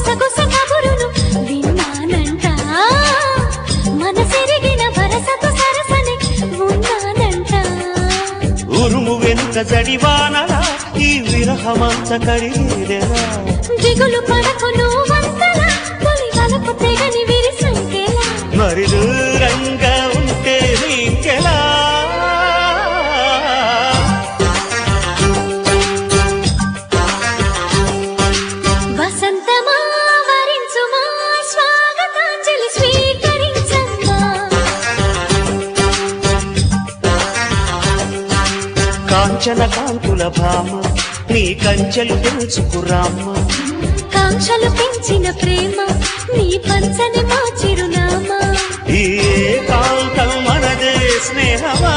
గుసగుస కబురును విన్నానంట మనసెరిగిన వరసకు సరసని ఉన్నానంట ఉరుము వెనుక జడివానలా ఈ విరహమంత కడిగేదెలా దిగులు పడకు నువ్వంతలా తొలి వలపు తెగని విరిసంకెలా మరి దూరంగా ఉంటే నీకెలా వసంతమా వరించుమా స్వాగతాంజలి స్వీకరించమ్మా కాంచన కాంతుల భామ నీ కంచెలు పెంచుకురామ్మ కాంక్షలు పెంచిన ప్రేమ నీ పంచని మా చిరునామా ఈ కాంతం మనదే స్నేహమా